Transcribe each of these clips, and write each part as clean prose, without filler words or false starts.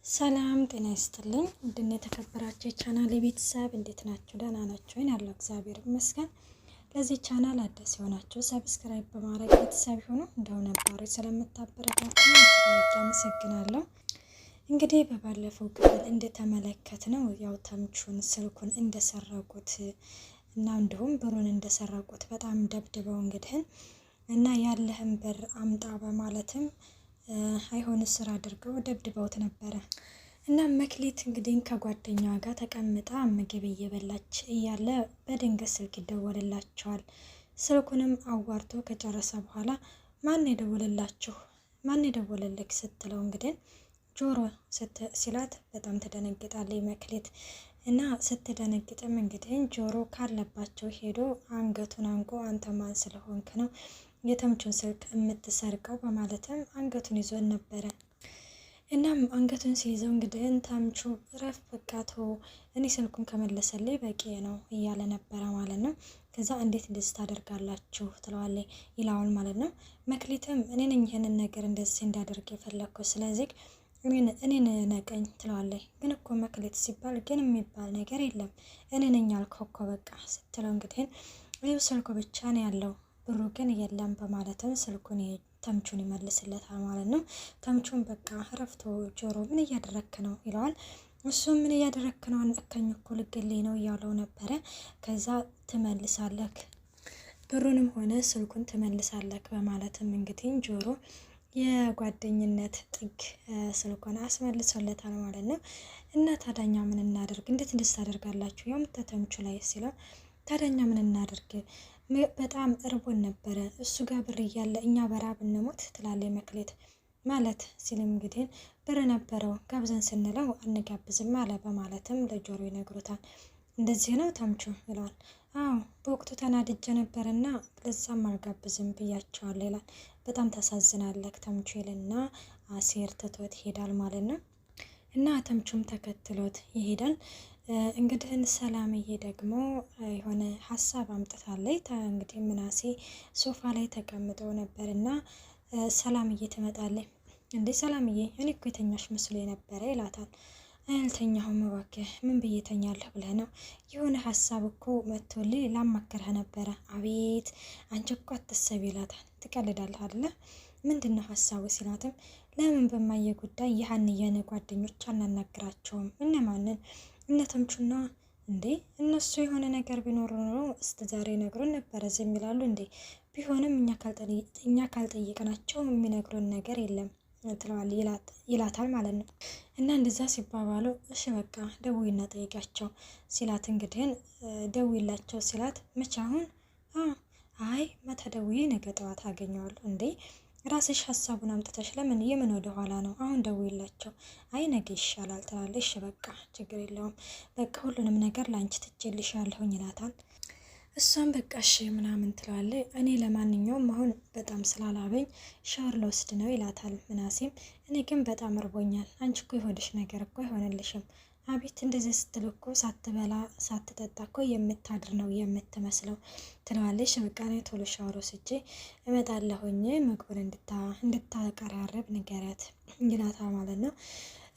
ሰላም ጤና ይስጥልኝ እንደነ ተከበራችሁ ቻናል ቤተሰብ እንዴት ናችሁ? ደህና ናችሁ? ያለው እግዚአብሔር ይመስገን። ለዚህ ቻናል አዲስ የሆናችሁ ሰብስክራይብ በማድረግ ቤተሰብ ሆኑ። እንደው ነባሪ ስለምታበረታቱኝ አመሰግናለሁ። እንግዲህ በባለፈው ክፍል እንደተመለከትነው ያው ተምቹን ስልኩን እንደሰረቁት እና እንዲሁም ብሩን እንደሰረቁት በጣም ደብድበው እንግዲህ እና ያለህን ብር አምጣ በማለትም አይሆን ስራ አድርገው ደብድበውት ነበረ። እና መክሊት እንግዲህ ከጓደኛዋ ጋር ተቀምጣ ምግብ እየበላች እያለ በድንገት ስልክ ይደወልላቸዋል። ስልኩንም አዋርቶ ከጨረሰ በኋላ ማን የደወለላችሁ? ማን የደወለልክ ስትለው እንግዲህ ጆሮ ሲላት በጣም ተደነግጣለች መክሊት። እና ስትደነግጥም እንግዲህ ጆሮ ካለባቸው ሄዶ አንገቱን አንቆ አንተ ማን ስለሆንክ ነው የተምቹን ስልክ የምትሰርቀው በማለትም አንገቱን ይዞን ነበረ። እናም አንገቱን ሲይዘው እንግዲህ ተምቹ ረፍ በቃቶ እኔ ስልኩን ከመለሰልኝ በቂ ነው እያለ ነበረ ማለት ነው። ከዛ እንዴት እንደዚህ ታደርጋላችሁ ትለዋለች ይላል ማለት ነው። መክሊትም እኔ ነኝ ይሄንን ነገር እንደዚህ እንዳደርግ የፈለኩ ስለዚህ እኔን ነቀኝ ትለዋለች። ግን እኮ መክሊት ሲባል ግን የሚባል ነገር የለም እኔ ነኝ ያልከው እኮ በቃ ስትለው እንግዲህ ይኸው ስልኩ ብቻ ነው ያለው ብሩ ግን የለም በማለትም ስልኩን ተምቹን ይመልስለታል ማለት ነው። ተምቹን በቃ ረፍቶ ጆሮ ምን እያደረክ ነው ይለዋል። እሱም ምን እያደረክ ነው አንቀኝ እኮ ልገልኝ ነው እያለው ነበረ። ከዛ ትመልሳለክ ብሩንም ሆነ ስልኩን ትመልሳለክ በማለትም እንግዲህ ጆሮ የጓደኝነት ጥግ ስልኩን አስመልሶለታል ማለት ነው። እና ታዳኛ ምን እናደርግ እንዴት ታደርጋላችሁ ያው ተምቹ ላይ ሲለው ታዳኛ ምን እናደርግ በጣም እርቦን ነበረ እሱ ጋር ብር እያለ እኛ በራብ እንሞት ትላለች መክሊት። ማለት ሲልም እንግዲህ ብር ነበረው ጋብዘን ስንለው አንጋብዝም አለ በማለትም ለጆሮ ይነግሩታል። እንደዚህ ነው ተምቹ ይላል። አዎ በወቅቱ ተናድጄ ነበርና ለዛም አልጋብዝም ብያቸዋለሁ ይላል። በጣም ታሳዝናለህ ተምቹ ይልና አሴር ትቶት ይሄዳል ማለት ነው። እና ተምቹም ተከትሎት ይሄዳል። እንግዲህ ሰላምዬ ደግሞ የሆነ ሀሳብ አምጥታለች። እንግዲህ ምናሴ ሶፋ ላይ ተቀምጠው ነበርና ሰላምዬ ትመጣለች። እንዴ ሰላምዬ እኔ እኮ የተኛሽ መስሎ ነበረ ይላታል። አልተኛሁም እባክህ ምን ብዬ ተኛለሁ ብለህ ነው? የሆነ ሀሳብ እኮ መጥቶልኝ ላማከርህ ነበረ። አቤት አንቺ እኮ አትሰቢ ይላታል። ትቀልዳለህ አይደለ? ምንድነው ሀሳቡ ሲላትም ለምን በማየ ጉዳይ የሀንየን ጓደኞች አናናግራቸውም? እነማንን? እነ ተምቹና እንዴ እነሱ የሆነ ነገር ቢኖር ኖሮ እስከ ዛሬ ነግሮን ነበረ ዝም ይላሉ እንዴ? ቢሆንም እኛ ካልጠየቅናቸው የሚነግሩን ነገር የለም ትለዋል ይላታል ማለት ነው። እና እንደዛ ሲባባሉ እሺ በቃ ደውይና ጠይቃቸው ሲላት እንግዲህ ደውይላቸው ሲላት መቼ አሁን? አይ ማታ ደውዬ ነገ ጠዋት አገኘዋለሁ። እንዴ ራስሽ ሀሳቡን አምጥተሽ ለምን የምን ወደ ኋላ ነው? አሁን ደውይላቸው። አይ ነገ ይሻላል ትላለች። እሺ በቃ ችግር የለውም በቃ ሁሉንም ነገር ላንቺ ትቼልሻለሁኝ ይላታል። እሷም በቃ እሺ ምናምን ትላለች። እኔ ለማንኛውም አሁን በጣም ስላላበኝ ሻወር ልወስድ ነው ይላታል ምናሴም። እኔ ግን በጣም እርቦኛል። አንቺ እኮ የሆድሽ ነገር እኮ አይሆንልሽም። አቤት እንደዚህ ስትል እኮ ሳትበላ ሳትጠጣ እኮ የምታድር ነው የምትመስለው ትለዋለች። በቃ እኔ ቶሎ ሻወር ወስጄ እመጣለሁኝ ምግቡን እንድታቀራረብ ንገሪያት ይላታል ማለት ነው።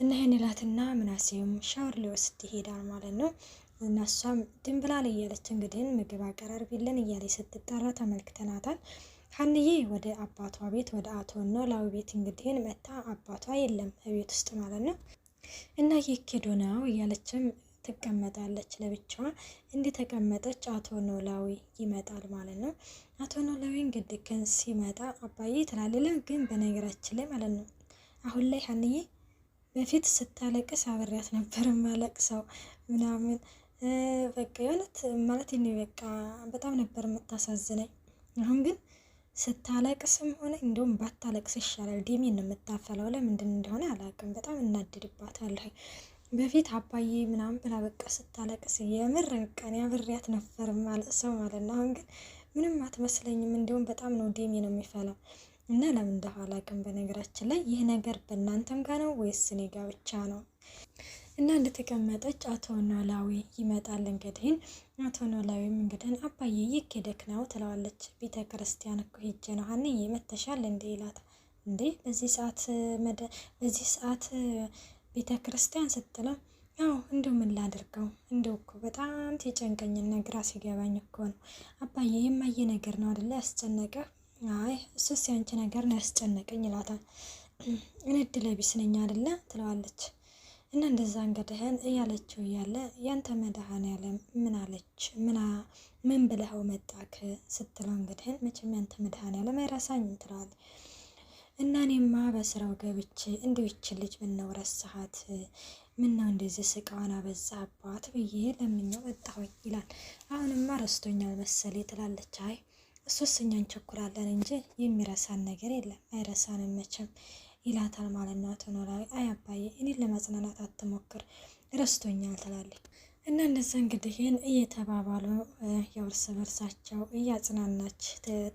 እና ይሄን ይላትና ምናሴም ሻወር ሊወስድ ይሄዳል ማለት ነው። እና እሷም ድንብላል እያለች እንግዲህ ምግብ አቀራርቢልን እያለች ስትጠራ ተመልክተናታል። ሀንዬ ወደ አባቷ ቤት ወደ አቶ ኖላዊ ቤት እንግዲህ መታ አባቷ የለም ቤት ውስጥ ማለት ነው። እና የኬዶ ነው እያለችም ትቀመጣለች ለብቻዋ። እንደተቀመጠች አቶ ኖላዊ ይመጣል ማለት ነው። አቶ ኖላዊ እንግዲህ ግን ሲመጣ አባዬ ትላለች። ግን በነገራችን ላይ ማለት ነው አሁን ላይ ሀንዬ በፊት ስታለቅስ አብሬያት ነበር ማለቅሰው ምናምን በቃ የሆነት ማለት እኔ በቃ በጣም ነበር የምታሳዝነኝ። አሁን ግን ስታለቅስም ሆነ እንደውም ባታለቅስ ይሻላል። ዲሜን ነው የምታፈለው። ለምንድን እንደሆነ አላውቅም። በጣም እናድድባታለሁ። በፊት አባዬ ምናምን ብላ በቃ ስታለቅስ የምር በቃ እኔ አብሬያት ነበር ማለቅሰው ማለት ነው። አሁን ግን ምንም አትመስለኝም። እንደውም በጣም ነው ዲሜ ነው የሚፈላው። እና ለምን እንደሆነ አላውቅም። በነገራችን ላይ ይህ ነገር በእናንተም ጋር ነው ወይስ እኔ ጋር ብቻ ነው? እና እንደተቀመጠች አቶ ኖላዊ ይመጣል። እንግዲህ አቶ ኖላዊም እንግዲህ አባዬ ይኬደክ ነው ትለዋለች። ቤተ ክርስቲያን እኮ ሄጄ ነው ሀንዬ መተሻል እንዴ ይላታል። እንዴ በዚህ ሰዓት ቤተ ክርስቲያን ስትለው ያው እንደው ምን ላድርገው እንደው እኮ በጣም ተጨንቀኝና ግራ ሲገባኝ እኮ ነው አባዬ የማየ ነገር ነው አይደለ ያስጨነቀህ? አይ እሱስ ያንቺ ነገር ነው ያስጨነቀኝ ይላታል። እኔ እድለ ቢስ ነኝ አይደለ ትለዋለች። እና እንደዛ እንግዲህን እያለችው እያለ ያንተ መድኃኔዓለም ምን አለች ምን ብለኸው መጣክ ስትለው እንግዲህን መቼም ያንተ መድኃኔዓለም አይረሳኝም ትለዋለች። እና እኔማ በስራው ገብቼ እንዲሁ ይችን ልጅ ምነው ረሳሃት ምነው እንደዚህ ስቃዋን አበዛባት ብዬ ለምኛው መጣሁኝ ይላል። አሁንማ ረስቶኛል መሰሌ ትላለች። አይ እሱስ እኛ እንቸኩላለን እንጂ የሚረሳን ነገር የለም አይረሳንም መቼም ይላታል ማለት ነው። ኖላዊ አይ አባዬ እኔን ለማጽናናት አትሞክር ረስቶኛል ትላለች። እና እነዛ እንግዲህ እየተባባሉ የእርስ በርሳቸው እያጽናናች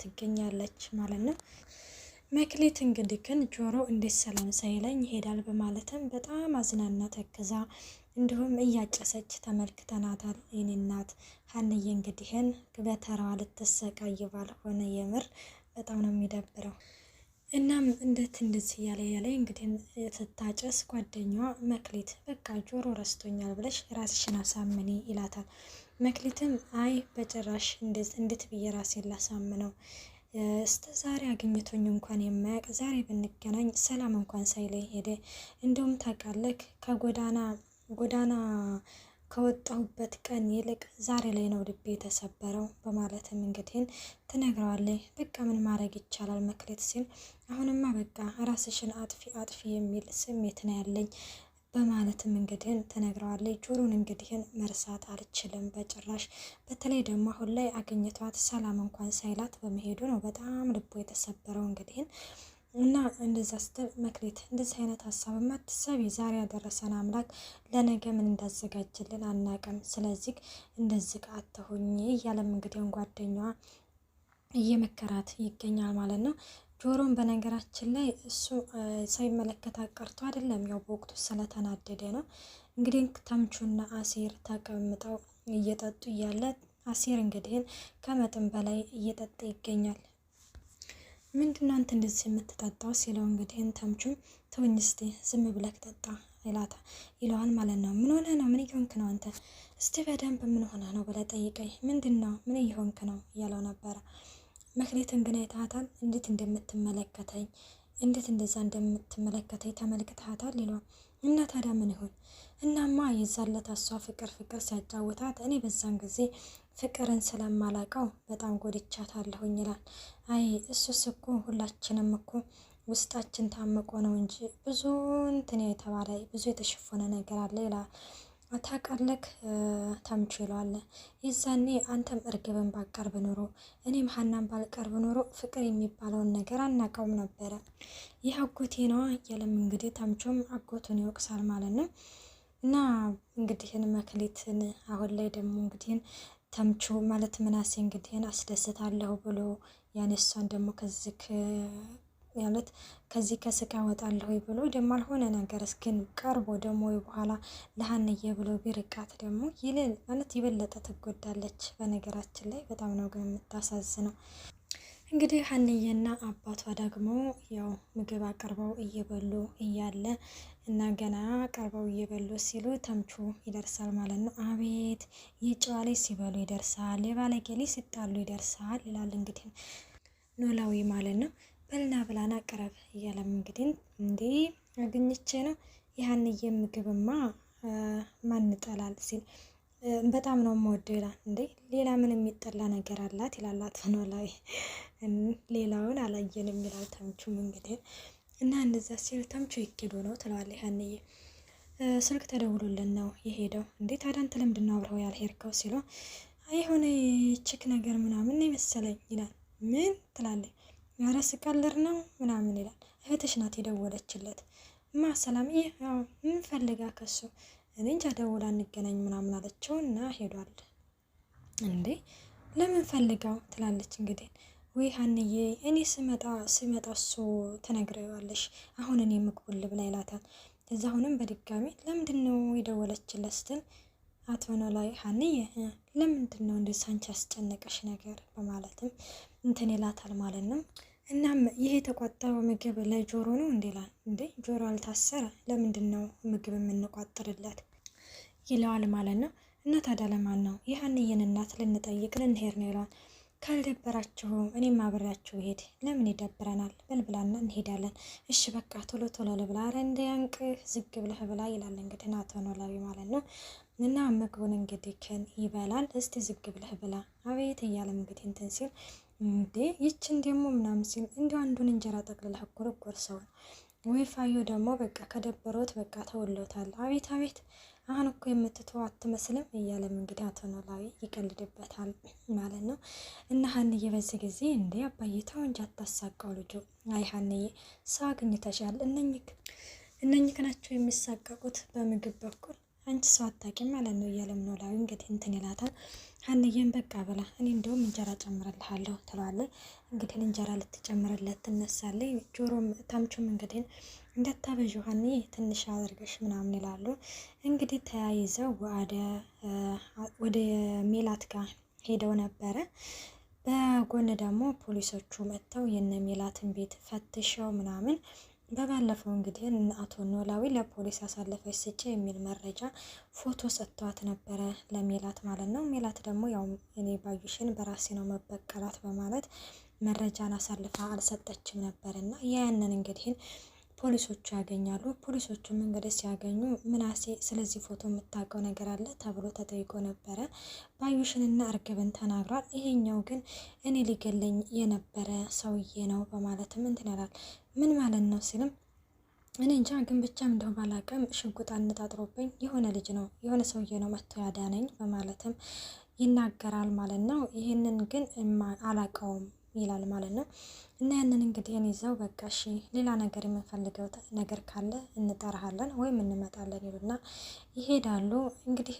ትገኛለች ማለት ነው። መክሊት እንግዲህ ግን ጆሮ እንዴት ሰላም ሳይለኝ ይሄዳል በማለትም በጣም አዝናና ተክዛ እንዲሁም እያጨሰች ተመልክተናታል። የኔ እናት ሀንዬ እንግዲህን በተራዋ ልትሰቃይ ባልሆነ የምር በጣም ነው የሚደብረው። እናም እንዴት እንደዚህ ያለ እንግዲህ ስታጨስ ጓደኛዋ መክሊት በቃ ጆሮ ረስቶኛል ብለሽ ራስሽን አሳምኒ ይላታል። መክሊትም አይ በጭራሽ እንዴት ብዬ ራሴን ላሳምነው እስከ ዛሬ አግኝቶኝ እንኳን የማያውቅ ዛሬ ብንገናኝ ሰላም እንኳን ሳይለኝ ሄደ። እንደውም ታውቃለህ ጎዳና ከወጣሁበት ቀን ይልቅ ዛሬ ላይ ነው ልቤ የተሰበረው በማለትም እንግዲህ ትነግረዋለች። በቃ ምን ማድረግ ይቻላል መክሊት ሲል አሁንማ በቃ ራስሽን አጥፊ የሚል ስሜት ነው ያለኝ በማለትም እንግዲህ ትነግረዋለች። ጆሮን እንግዲህ መርሳት አልችልም በጭራሽ በተለይ ደግሞ አሁን ላይ አገኘቷት ሰላም እንኳን ሳይላት በመሄዱ ነው በጣም ልቦ የተሰበረው እንግዲህ እና እንደዛ ስትል መክሊት እንደዚህ አይነት ሀሳብ ማትሰቢ ዛሬ ያደረሰን አምላክ ለነገ ምን እንዳዘጋጅልን አናቅም። ስለዚህ እንደዚህ አትሁኝ እያለም እንግዲህ ጓደኛዋ እየመከራት ይገኛል ማለት ነው። ጆሮን በነገራችን ላይ እሱ ሳይመለከት ቀርቶ አይደለም ያው በወቅቱ ስለተናደደ ነው። እንግዲህ ተምቹና አሴር ተቀምጠው እየጠጡ እያለ አሴር እንግዲህ ከመጠን በላይ እየጠጣ ይገኛል። ምንድነው አንተ እንደዚህ የምትጠጣው ሲለው እንግዲህ ተምቹም ተወኝ እስቲ ዝም ብለህ ጠጣ ይለዋል ማለት ነው። ምን ሆነ ነው ምን እየሆንክ ነው አንተ እስቲ በደንብ ምን ሆነ ነው ብለህ ጠይቀኝ ምንድነው ምን እየሆንክ ነው እያለው ነበረ። መክሊትን ግን አይተሃታል እንዴት እንደምትመለከተኝ እንዴት እንደዛ እንደምትመለከተኝ ተመልክተሃታል ይለዋል። እና ታዲያ ምን ይሆን እናማ የዛለት እሷ ፍቅር ሲያጫውታት እኔ በዛን ጊዜ ፍቅርን ስለማላቀው በጣም ጎድቻታለሁኝ ይላል። አይ እሱስ እኮ ሁላችንም እኮ ውስጣችን ታምቆ ነው እንጂ ብዙ እንትን የተባለ ብዙ የተሸፈነ ነገር አለ ይላል። ታውቃለህ ተምቹ ይለዋል። የዛኔ አንተም እርግብን ባቀርብ ኖሮ እኔም ሀናን ባልቀርብ ኖሮ ፍቅር የሚባለውን ነገር አናውቀውም ነበረ። ይህ አጎቴ ነዋ እያለም እንግዲህ ተምቹም አጎቱን ይወቅሳል ማለት ነው። እና እንግዲህ መክሊትን አሁን ላይ ደግሞ እንግዲህ ተምቹ ማለት ምናሴ እንግዲህ አስደስታለሁ ብሎ ያነሷን ደግሞ ከዚህ ከስቃ ወጣለሁ ብሎ ደግሞ አልሆነ ነገር እስኪን ቀርቦ ደግሞ በኋላ ለሀንዬ ብሎ ቢርቃት ደግሞ ይልል ማለት ይበለጠ ትጎዳለች። በነገራችን ላይ በጣም ነው ግን የምታሳዝነው። እንግዲህ ሀንዬና አባቷ ደግሞ ያው ምግብ አቅርበው እየበሉ እያለ እና ገና አቅርበው እየበሉ ሲሉ ተምቹ ይደርሳል ማለት ነው። አቤት የጨዋሌ ሲበሉ ይደርሳል የባለጌ ልጅ ሲጣሉ ይደርሳል ይላል እንግዲህ ኖላዊ ማለት ነው። በልና ብላና ቀረብ እያለም እንግዲህ እንዴ አግኝቼ ነው የሀንዬ ምግብማ ማን ይጠላል ሲል በጣም ነው የምወደው ይላል። እንዴ ሌላ ምን የሚጠላ ነገር አላት ይላላት ኖላዊ። ሌላውን አላየንም ይላል ተምቹም እንግዲህ እና እንደዛ ሲል ተምቹ ይኬዱ ነው ትለዋለች ሀንዬ። ስልክ ተደውሎልን ነው የሄደው። እንዴ ታዲያ አንተ ለምንድን ነው አብረው ያልሄድከው ሲለው የሆነ ችክ ነገር ምናምን መሰለኝ ይላል። ምን ትላለች? ኧረ ስቀልድ ነው ምናምን ይላል። እህትሽ ናት የደወለችለት ሰላምዬ ምን ፈልጋ ከሱ እኔ እንጃ ደውላ እንገናኝ ምናምን አለችው እና ሄዷል። እንዴ ለምን ፈልጋው ትላለች እንግዲህ ወይ ሀንዬ እኔ ስመጣ እሱ ትነግረዋለሽ አሁን እኔ ምግቡን ልብላ ይላታል። እዛ አሁንም በድጋሚ ለምንድን ነው የደወለችለት ስትል አቶ ኖላዊ ሀንዬ ለምንድን ነው እንደዚህ አንቺ ያስጨነቀሽ ነገር በማለትም እንትን ይላታል ማለት ነው። እናም ይሄ የተቋጠረው ምግብ ለጆሮ ነው እንዴ ጆሮ አልታሰረ ለምንድን ነው ምግብ የምንቋጥርለት ይለዋል ማለት ነው። እና ታዲያ ለማን ነው የሀንዬን እናት ልንጠይቅ ልንሄድ ነው ይለዋል። ካልደበራችሁ እኔም አብሬያችሁ ሄድ ለምን ይደብረናል በልብላና እንሄዳለን። እሺ በቃ ቶሎ ቶሎ ልብላ ኧረ እንዳያንቅህ ዝግ ብለህ ብላ ይላል እንግዲህ አቶ ኖላዊ ማለት ነው። እና ምግቡን እንግዲህ ይበላል። እስቲ ዝግ ብለህ ብላ አቤት እያለም እንግዲህ እንትን ሲል እንዴ ይችን ደግሞ ምናምን ሲል እንዲሁ አንዱን እንጀራ ጠቅልለህ ጎረጎር ሰውን ወይ ፋዮ ደግሞ በቃ ከደበሮት በቃ ተወሎታል። አቤት አቤት አሁን እኮ የምትተው አትመስልም እያለም እንግዲህ አቶ ኖላዊ ይቀልድበታል ማለት ነው። እና ሀንዬ በዚህ ጊዜ እንዴ አባዬ ተው እንጂ አታሳቀው ልጁ። አይ ሀንዬ ሰው አግኝተሻል እነኝህ ናቸው የሚሳቀቁት በምግብ በኩል አንቺ ሰው አታውቂም ማለት ነው እያለም ኖላዊ እንግዲህ እንትን ይላታል። ሀንዬን በቃ ብላ እኔ እንደውም እንጀራ ጨምርልሃለሁ ትለዋለች። እንግዲህ እንጀራ ልትጨምርለት ትነሳለች። ጆሮም ታምቹም እንግዲህ እንደታበዥ ሀንዬ ትንሽ አድርገሽ ምናምን ይላሉ። እንግዲህ ተያይዘው ወደ ሜላት ጋር ሄደው ነበረ። በጎን ደግሞ ፖሊሶቹ መጥተው የነ ሜላትን ቤት ፈትሸው ምናምን በባለፈው እንግዲህ አቶ ኖላዊ ለፖሊስ አሳለፈች ስጪ የሚል መረጃ ፎቶ ሰጥቷት ነበረ ለሜላት ማለት ነው። ሜላት ደግሞ ያው እኔ ባዩሽን በራሴ ነው መበቀላት በማለት መረጃን አሳልፋ አልሰጠችም ነበርና ያንን እንግዲህ ፖሊሶቹ ያገኛሉ። ፖሊሶቹም እንግዲህ ሲያገኙ ምናሴ ስለዚህ ፎቶ የምታውቀው ነገር አለ ተብሎ ተጠይቆ ነበረ። ባዩሽንና እርግብን ተናግሯል። ይሄኛው ግን እኔ ሊገለኝ የነበረ ሰውዬ ነው በማለትም እንትን ያላል። ምን ማለት ነው ሲልም እኔ እንጃ ግን ብቻ እንደው ባላቀም ሽጉጥ አነጣጥሮብኝ የሆነ ልጅ ነው የሆነ ሰውዬ ነው መጥቶ ያዳነኝ በማለትም ይናገራል ማለት ነው። ይሄንን ግን አላቀውም ይላል ማለት ነው። እና ያንን እንግዲህ ይዘው በቃ እሺ ሌላ ነገር የምንፈልገው ነገር ካለ እንጠራሃለን ወይም እንመጣለን ይሉና ይሄዳሉ። እንግዲህ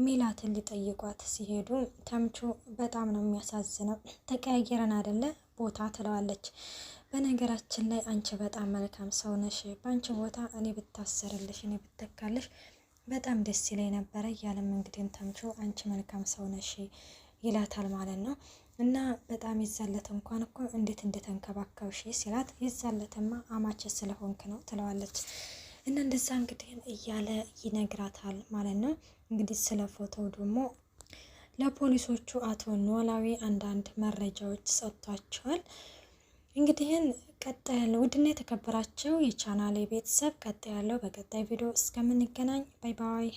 ሜላትን ሊጠይቋት ሲሄዱ ተምቹ በጣም ነው የሚያሳዝነው። ተቀያየረን አይደለ ቦታ ትለዋለች። በነገራችን ላይ አንቺ በጣም መልካም ሰው ነሽ፣ በአንቺ ቦታ እኔ ብታሰርልሽ እኔ ብተካልሽ በጣም ደስ ይለኝ ነበረ እያለም እንግዲህ ተምቹ አንቺ መልካም ሰው ነሽ ይላታል ማለት ነው። እና በጣም ይዛለት እንኳን እኮ እንዴት እንደተንከባከብሽ ሲላት ይዛለትማ አማች ስለሆንክ ነው ትለዋለች። እና እንደዛ እንግዲህ እያለ ይነግራታል ማለት ነው። እንግዲህ ስለ ፎቶው ደግሞ ለፖሊሶቹ አቶ ኖላዊ አንዳንድ መረጃዎች ሰጥቷቸዋል። እንግዲህ ቀጣይ ያለው ውድና የተከበራቸው የቻናሌ ቤተሰብ ቀጣይ ያለው በቀጣይ ቪዲዮ እስከምንገናኝ ባይ ባይ።